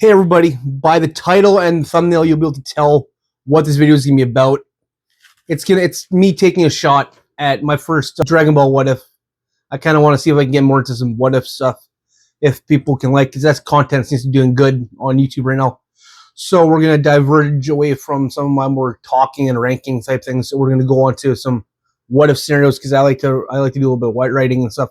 Hey everybody, by the title and thumbnail you'll be able to tell what this video is going to be about. It's me taking a shot at my first Dragon Ball What If. I kind of want to see if I can get more into some what if stuff, if people can like, because that's content seems to be doing good on YouTube right now. So we're going to diverge away from some of my more talking and ranking type things. So we're going to go on to some what if scenarios, because I like to do a little bit of white writing and stuff.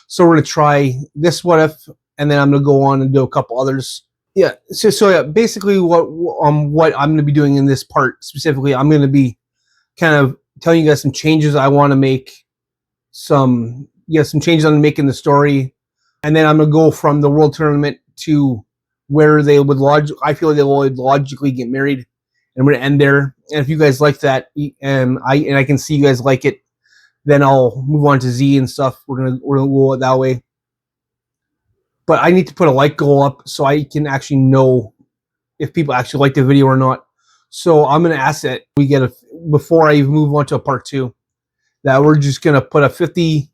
So we're going to try this what if, and then I'm going to go on and do a couple others. Yeah, so yeah, basically what I'm going to be doing in this part specifically, I'm going to be kind of telling you guys some changes I want to make, some changes I'm going to make in the story, and then I'm going to go from the World Tournament to where they would I feel like they would logically get married, and I'm going to end there. And if you guys like that, and I can see you guys like it, then I'll move on to Z and stuff. We're gonna go that way. But I need to put a like goal up so I can actually know if people actually like the video or not. So I'm going to ask that we get before I even move on to a part 2, that we're just going to put a 50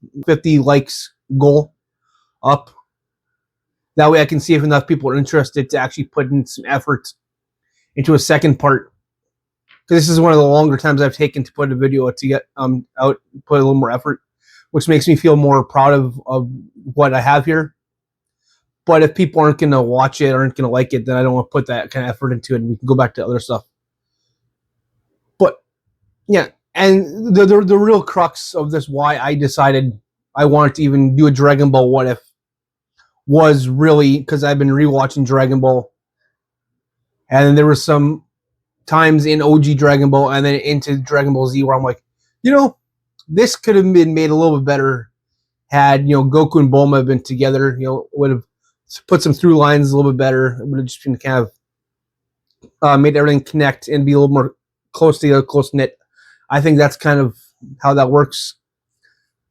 likes goal up. That way I can see if enough people are interested to actually put in some effort into a second part. Because this is one of the longer times I've taken to put a video to get out, put a little more effort, which makes me feel more proud of what I have here. But if people aren't going to watch it, aren't going to like it, then I don't want to put that kind of effort into it, and we can go back to other stuff. But, yeah, and the real crux of this, why I decided I wanted to even do a Dragon Ball What If, was really because I've been rewatching Dragon Ball, and there were some times in OG Dragon Ball and then into Dragon Ball Z where I'm like, this could have been made a little bit better had, Goku and Bulma been together, would have put some through lines a little bit better. It would have just been kind of made everything connect and be a little more close knit. I think that's kind of how that works.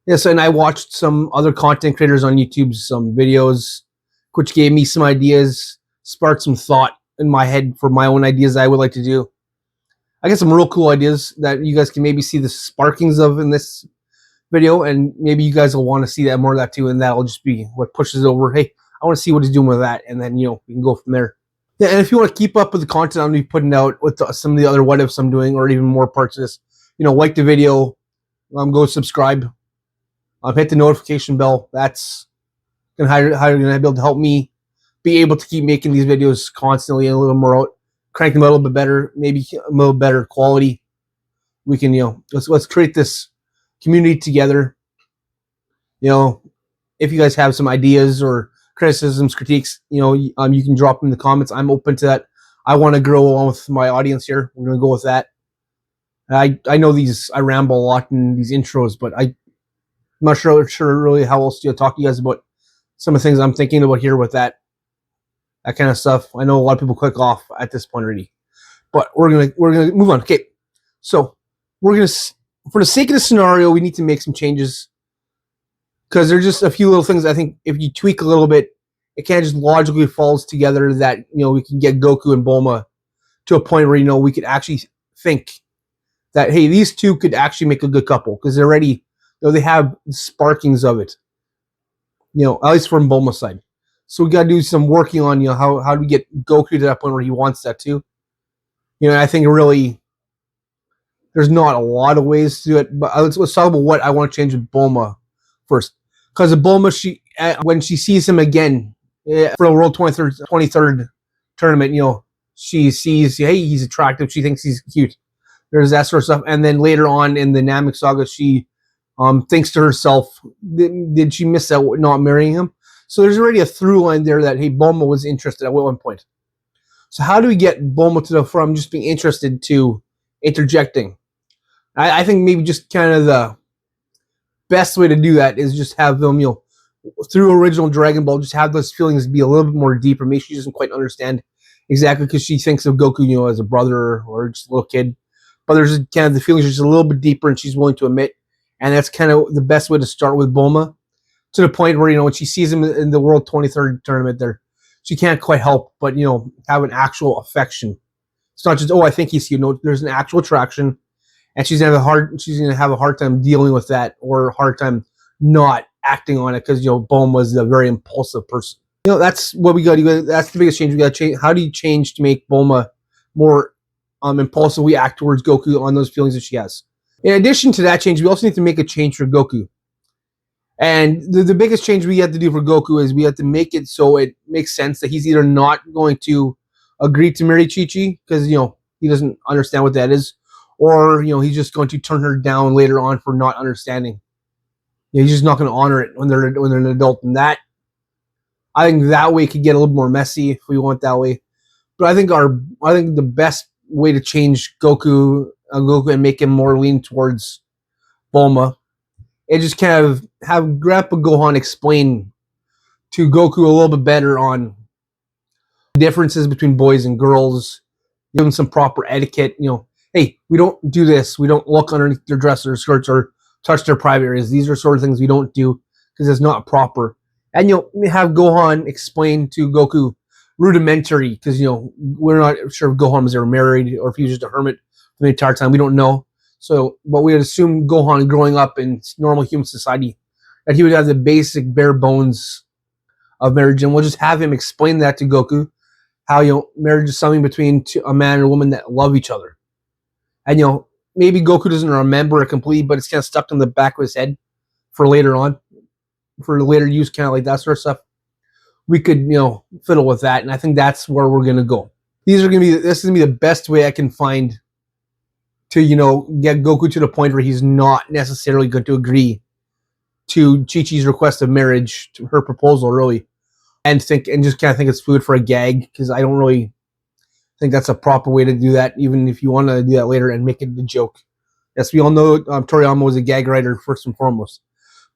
Yes, and I watched some other content creators on YouTube, some videos, which gave me some ideas, sparked some thought in my head for my own ideas I would like to do. I got some real cool ideas that you guys can maybe see the sparkings of in this video, and maybe you guys will want to see that more of that too, and that'll just be what pushes over, hey, I want to see what he's doing with that, and then, we can go from there. Yeah, and if you want to keep up with the content I'm going to be putting out with some of the other what ifs I'm doing, or even more parts of this, like the video, go subscribe, hit the notification bell. That's how you're going to be able to help me be able to keep making these videos constantly and a little more out, crank them out a little bit better, maybe a little better quality. We can, let's create this community together. If you guys have some ideas or criticisms, critiques, you can drop them in the comments. I'm open to that. I want to grow along with my audience here. We're going to go with that. I know I ramble a lot in these intros, but I'm not sure really how else to talk to you guys about some of the things I'm thinking about here with that kind of stuff. I know a lot of people click off at this point already, but we're gonna move on. Okay, so we're gonna, for the sake of the scenario, we need to make some changes, because there's just a few little things I think if you tweak a little bit, it kind of just logically falls together that, we can get Goku and Bulma to a point where, we could actually think that, hey, these two could actually make a good couple, because they're already, they have sparkings of it, at least from Bulma's side. So we got to do some working on, how do we get Goku to that point where he wants that too. I think really there's not a lot of ways to do it, but let's talk about what I want to change with Bulma first. Because of Bulma, when she sees him again for the World 23rd tournament, she sees, hey, he's attractive. She thinks he's cute. There's that sort of stuff. And then later on in the Namek Saga, she thinks to herself, did she miss out not marrying him? So there's already a through line there that, hey, Bulma was interested at one point. So how do we get Bulma from just being interested to interjecting? I think maybe just kind of the best way to do that is just have them, through original Dragon Ball, just have those feelings be a little bit more deeper. Maybe she doesn't quite understand exactly, because she thinks of Goku, as a brother or just a little kid. But there's kind of the feelings are just a little bit deeper, and she's willing to admit. And that's kind of the best way to start with Bulma, to the point where, when she sees him in the World 23rd tournament there, she can't quite help but, have an actual affection. It's not just, oh, I think he's cute. No, there's an actual attraction. And she's gonna have a hard time dealing with that, or a hard time not acting on it, because Bulma was a very impulsive person. That's what we got. That's the biggest change we got to change. How do you change to make Bulma more impulsively act towards Goku on those feelings that she has? In addition to that change, we also need to make a change for Goku. And the biggest change we have to do for Goku is we have to make it so it makes sense that he's either not going to agree to marry Chi-Chi because he doesn't understand what that is, or he's just going to turn her down later on for not understanding. He's just not going to honor it when they're an adult, and that I think that way could get a little more messy if we want that way. But I think the best way to change Goku and make him more lean towards Bulma, and just kind of have Grandpa Gohan explain to Goku a little bit better on the differences between boys and girls, give them some proper etiquette. Hey, we don't do this. We don't look underneath their dresses or skirts or touch their private areas. These are sort of things we don't do because it's not proper. And have Gohan explain to Goku rudimentary, because we're not sure if Gohan was ever married or if he was just a hermit for the entire time. We don't know. So, but we would assume Gohan growing up in normal human society that he would have the basic bare bones of marriage, and we'll just have him explain that to Goku, how marriage is something between a man and a woman that love each other. And maybe Goku doesn't remember it completely, but it's kind of stuck in the back of his head for later on, for later use, kind of like that sort of stuff. We could fiddle with that, and I think that's where we're gonna go. This is gonna be the best way I can find to get Goku to the point where he's not necessarily going to agree to Chi-Chi's request of marriage, to her proposal, really, and just kind of think it's food for a gag, because I don't really think that's a proper way to do that, even if you want to do that later and make it a joke. Yes, we all know Toriyama was a gag writer first and foremost,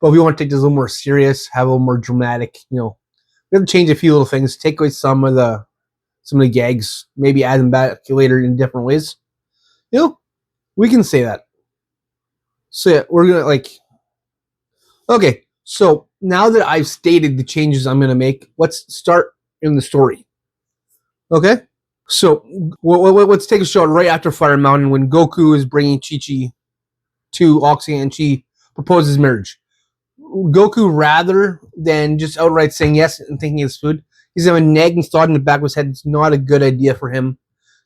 but we want to take this a little more serious, have a little more dramatic. We have to change a few little things, take away some of the gags, maybe add them back later in different ways. We can say that. So yeah, we're gonna okay. So now that I've stated the changes I'm gonna make, let's start in the story. Okay. So let's take a shot right after Fire Mountain when Goku is bringing Chi-Chi to Oxy and she proposes marriage. Goku, rather than just outright saying yes and thinking it's food, he's having a nagging thought in the back of his head. It's not a good idea for him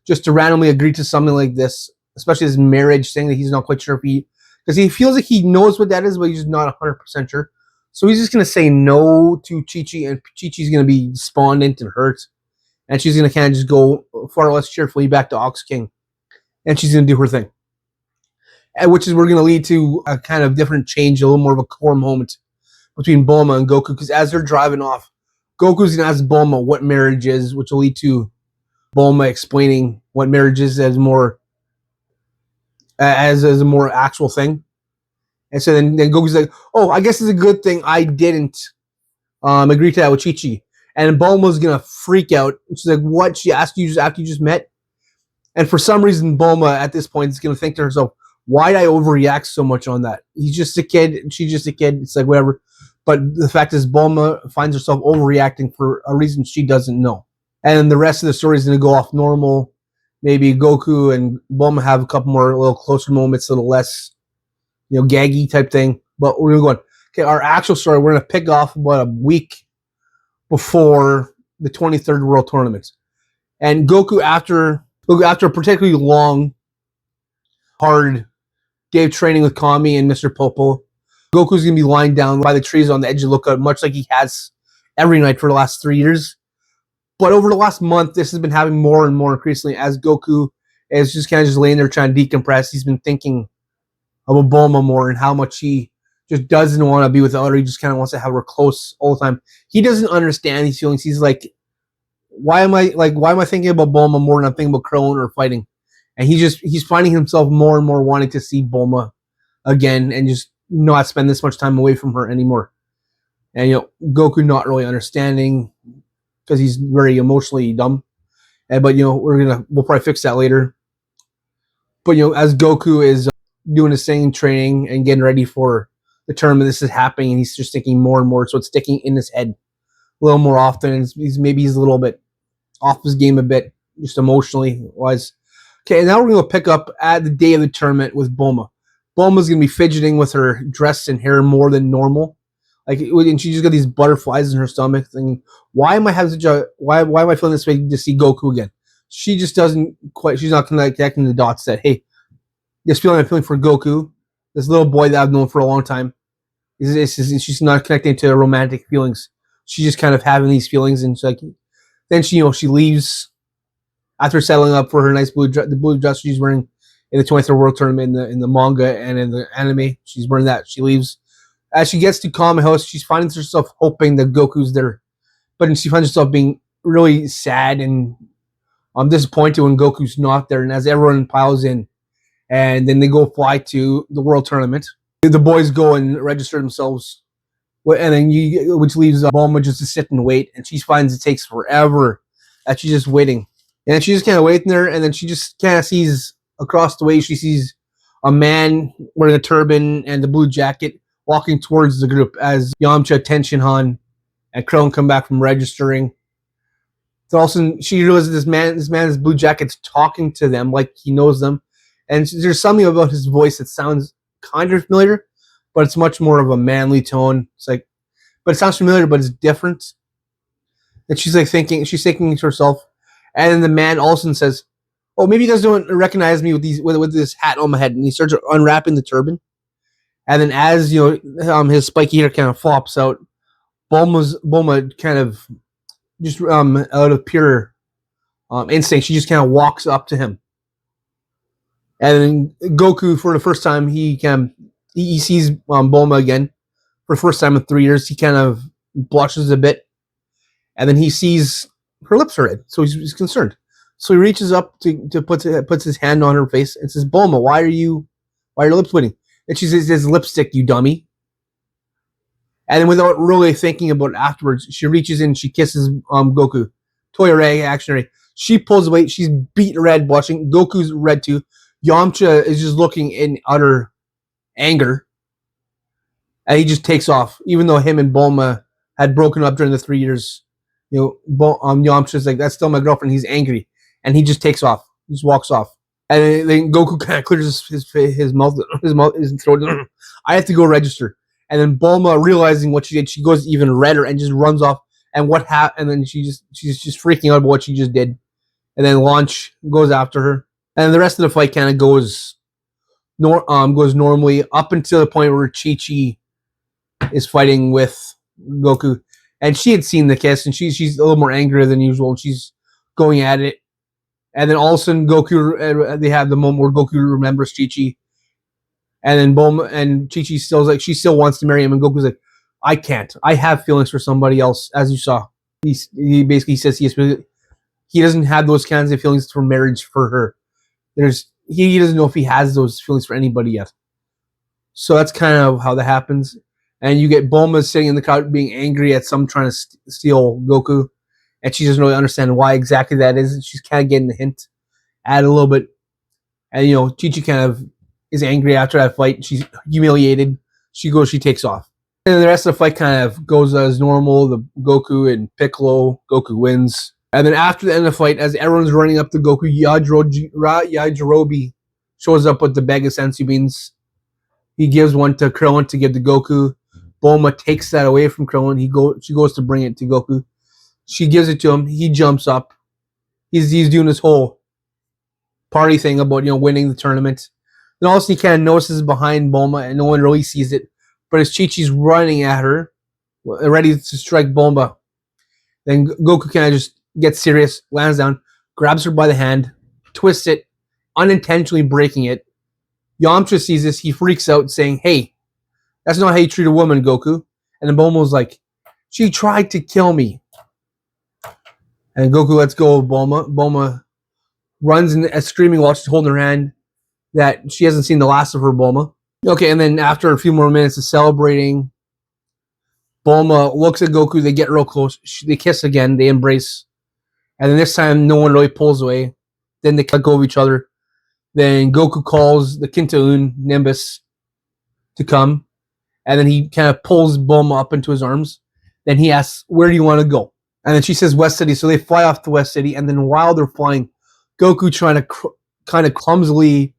just to randomly agree to something like this, especially this marriage thing that he's not quite sure if because he feels like he knows what that is, but he's just not 100% sure. So he's just going to say no to Chi-Chi, and Chi-Chi's going to be despondent and hurt, and she's going to kind of just go far less cheerfully back to Ox King, and she's going to do her thing. And which is we're going to lead to a kind of different change, a little more of a core moment between Bulma and Goku, because as they're driving off, Goku's going to ask Bulma what marriage is, which will lead to Bulma explaining what marriage is as more as a more actual thing. And so then Goku's like, oh, I guess it's a good thing I didn't agree to that with Chi-Chi. And Bulma's going to freak out. She's like, what? She asked you just after you just met? And for some reason, Bulma at this point is going to think to herself, why did I overreact so much on that? He's just a kid, and she's just a kid. It's like, whatever. But the fact is, Bulma finds herself overreacting for a reason she doesn't know. And the rest of the story is going to go off normal. Maybe Goku and Bulma have a couple more little closer moments, a little less, gaggy type thing. But we're going to go on. Okay, our actual story, we're going to pick off about a week before the 23rd World Tournament. And Goku, after a particularly long, hard day of training with Kami and Mr. Popo, Goku's going to be lying down by the trees on the edge of the lookout, much like he has every night for the last 3 years. But over the last month, this has been happening more and more increasingly as Goku is just kind of just laying there trying to decompress. He's been thinking about Bulma more and how much he just doesn't want to be without her. He just kind of wants to have her close all the time. He doesn't understand these feelings. He's like, why am I thinking about Bulma more than I'm thinking about Krillin or fighting? And he's finding himself more and more wanting to see Bulma again and just not spend this much time away from her anymore. And Goku not really understanding because he's very emotionally dumb. But we'll probably fix that later. But as Goku is doing his thing, training and getting ready for the tournament, this is happening, and he's just thinking more and more. So it's sticking in his head a little more often. He's a little bit off his game a bit, just emotionally wise. Okay, now we're going to pick up at the day of the tournament with Bulma. Bulma's going to be fidgeting with her dress and hair more than normal. Like, and she just got these butterflies in her stomach, thinking, "Why am I having such a why am I feeling this way to see Goku again?" She just doesn't quite. She's not connecting the dots that, hey, this feeling I'm feeling for Goku, this little boy that I've known for a long time, she's not connecting to romantic feelings. She's just kind of having these feelings, and then she leaves after settling up for her nice the blue dress she's wearing in the 23rd World Tournament in the manga and in the anime. She's wearing that. She leaves. As she gets to Kame House, she finds herself hoping that Goku's there, but then she finds herself being really sad and disappointed when Goku's not there. And as everyone piles in, and then they go fly to the World Tournament, the boys go and register themselves, and then which leaves Bulma just to sit and wait, and she finds it takes forever. That she's just waiting, and she's just kind of waiting there, and then she just kind of sees across the way. She sees a man wearing a turban and the blue jacket walking towards the group as Yamcha, Tenshinhan, and Krillin come back from registering. So all of a sudden, she realizes this man in blue jacket's talking to them like he knows them, and there's something about his voice that sounds kind of familiar, but it's much more of a manly tone. It's like, but it sounds familiar, but it's different. And she's thinking to herself, and then the man all of a sudden says, "Oh, maybe you guys don't recognize me with this hat on my head." And he starts unwrapping the turban, and then as his spiky hair kind of flops out, Bulma kind of just out of pure instinct, she just kind of walks up to him, and then Goku, for the first time, he sees Bulma again for the first time in 3 years. He kind of blushes a bit, and then he sees her lips are red, so he's concerned. So he reaches up to puts his hand on her face and says, "Bulma, why are your lips bleeding?" And she says, "His lipstick, you dummy." And then without really thinking about it afterwards, she reaches in, she kisses Goku. Toyore, action. She pulls away. She's beat red, blushing. Goku's red too. Yamcha is just looking in utter anger, and he just takes off. Even though him and Bulma had broken up during the 3 years, Yamcha's like, "That's still my girlfriend." He's angry, and he just takes off. He just walks off, and then Goku kind of clears his mouth, his throat. I have to go register. And then Bulma, realizing what she did, she goes even redder and just runs off. And and then she's just freaking out about what she just did. And then Launch goes after her. And the rest of the fight kind of goes normally up until the point where Chi-Chi is fighting with Goku. And she had seen the kiss, and she's a little more angry than usual, and she's going at it. And then all of a sudden, they have the moment where Goku remembers Chi-Chi. And then Bulma and Chi-Chi she still wants to marry him, and Goku's like, "I can't. I have feelings for somebody else, as you saw." He basically says he doesn't have those kinds of feelings for marriage for her. He doesn't know if he has those feelings for anybody yet. So that's kind of how that happens. And you get Bulma sitting in the couch being angry at some trying to steal Goku, and she doesn't really understand why exactly that is. And she's kind of getting the hint at a little bit. And Chi-Chi kind of is angry after that fight. She's humiliated. She takes off. And then the rest of the fight kind of goes as normal. The Goku and Piccolo, Goku wins. And then after the end of the fight, as everyone's running up to Goku, Yajirobe shows up with the bag of senzu beans. He gives one to Krillin to give to Goku. Bulma takes that away from Krillin. She goes to bring it to Goku. She gives it to him. He jumps up. He's doing this whole party thing about winning the tournament. Then all of a sudden he kind of notices behind Bulma, and no one really sees it. But as Chi-Chi's running at her, ready to strike Bulma, then Goku kind of just gets serious, lands down, grabs her by the hand, twists it, unintentionally breaking it. Yamcha sees this. He freaks out, saying, "Hey, that's not how you treat a woman, Goku." And then Bulma was like, "She tried to kill me." And Goku lets go of Bulma. Bulma runs and screaming while she's holding her hand that she hasn't seen the last of her, Bulma. Okay, and then after a few more minutes of celebrating, Bulma looks at Goku. They get real close. They kiss again. They embrace. And then this time, no one really pulls away. Then they let go of each other. Then Goku calls the Kinta-un, Nimbus, to come. And then he kind of pulls Bulma up into his arms. Then he asks, "Where do you want to go?" And then she says, "West City." So they fly off to West City. And then while they're flying, Goku trying to kind of clumsily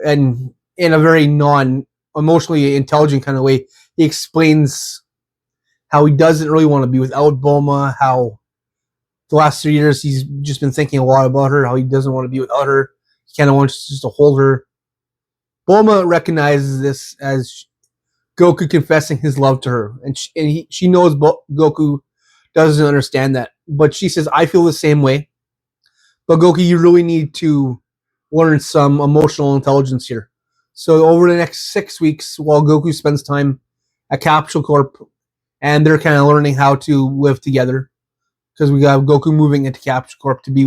and in a very non-emotionally intelligent kind of way, he explains how he doesn't really want to be without Bulma, how the last 3 years he's just been thinking a lot about her, how he doesn't want to be without her. He kind of wants just to hold her. Bulma recognizes this as Goku confessing his love to her, and she knows Goku doesn't understand that, but she says, "I feel the same way, but Goku, you really need to learn some emotional intelligence here." So over the next 6 weeks, while Goku spends time at Capsule Corp, and they're kind of learning how to live together, because we got Goku moving into Capsule Corp to be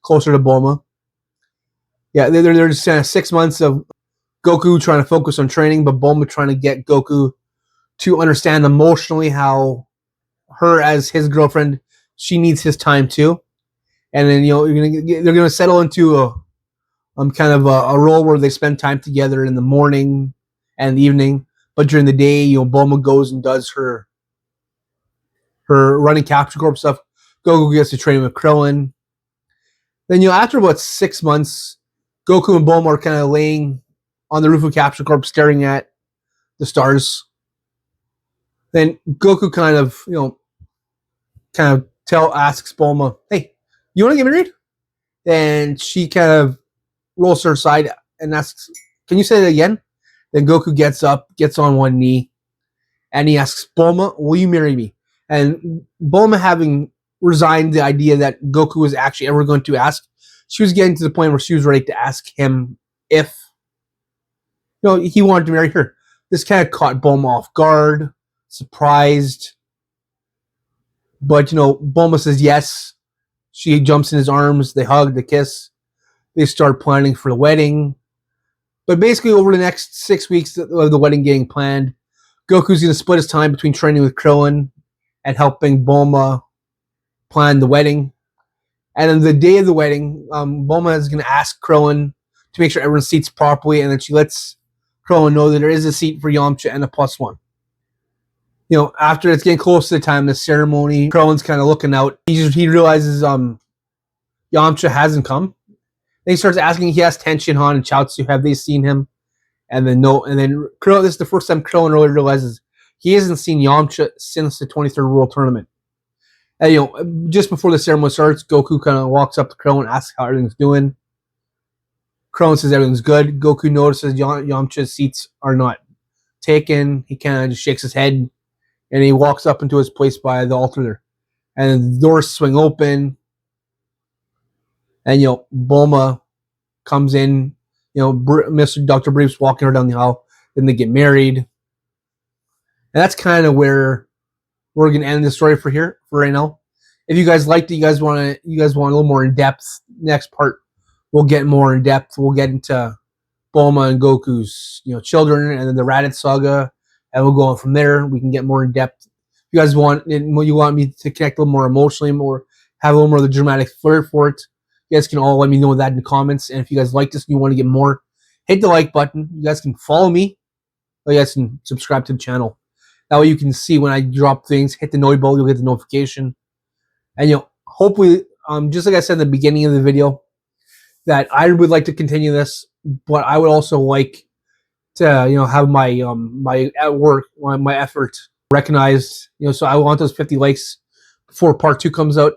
closer to Bulma. Yeah, they're just kind of 6 months of Goku trying to focus on training, but Bulma trying to get Goku to understand emotionally how her as his girlfriend, she needs his time too. And then they're gonna settle into a kind of a role where they spend time together in the morning and the evening, but during the day, Bulma goes and does her running Capture Corp stuff. Goku gets to train with Krillin. Then after about 6 months, Goku and Bulma are kind of laying on the roof of Capture Corp, staring at the stars. Then Goku kind of asks Bulma, "Hey, you want to get married?" And she kind of rolls her side and asks, "Can you say that again?" Then Goku gets up, gets on one knee, and he asks Bulma, "Will you marry me?" And Bulma, having resigned the idea that Goku was actually ever going to ask, she was getting to the point where she was ready to ask him if he wanted to marry her. This kind of caught Bulma off guard, surprised. But Bulma says yes. She jumps in his arms. They hug, they kiss. They start planning for the wedding. But basically, over the next 6 weeks of the wedding getting planned, Goku's going to split his time between training with Krillin and helping Bulma plan the wedding. And on the day of the wedding, Bulma is going to ask Krillin to make sure everyone seats properly, and then she lets Krillin know that there is a seat for Yamcha and a +1. After it's getting close to the time of the ceremony, Krillin's kind of looking out. He realizes Yamcha hasn't come. Then he starts asking, he asks Tenshinhan and Chaozu, have they seen him? And then no. And then Krillin, this is the first time Krillin really realizes he hasn't seen Yamcha since the 23rd World Tournament. And just before the ceremony starts, Goku kind of walks up to Krillin and asks how everything's doing. Krillin says everything's good. Goku notices Yamcha's seats are not taken. He kind of just shakes his head, and he walks up into his place by the altar there. And the doors swing open, and Bulma comes in. Mr. Dr. Brief's walking her down the aisle. Then they get married, and that's kind of where we're gonna end the story for right now. If you guys liked it, you guys want a little more in depth. Next part, we'll get more in depth. We'll get into Bulma and Goku's children, and then the Raditz saga, and we'll go on from there. We can get more in depth. If you guys want me to connect a little more emotionally, more have a little more of the dramatic flair for it, you guys can all let me know that in the comments. And if you guys like this and you want to get more, hit the like button. You guys can follow me, or you guys can subscribe to the channel. That way you can see when I drop things. Hit the notify bell, you'll get the notification. And hopefully, just like I said in the beginning of the video, that I would like to continue this, but I would also like to have my my work, my effort recognized. So I want those 50 likes before part 2 comes out.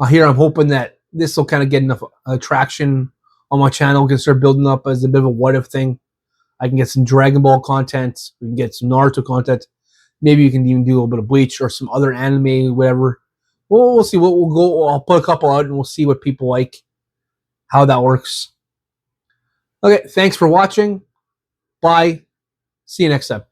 Here I'm hoping that this will kind of get enough traction on my channel. We can start building up as a bit of a what if thing. I can get some Dragon Ball content. We can get some Naruto content. Maybe you can even do a little bit of Bleach or some other anime, whatever. We'll see. We'll go. I'll put a couple out and we'll see what people like, how that works. Okay, thanks for watching. Bye. See you next time.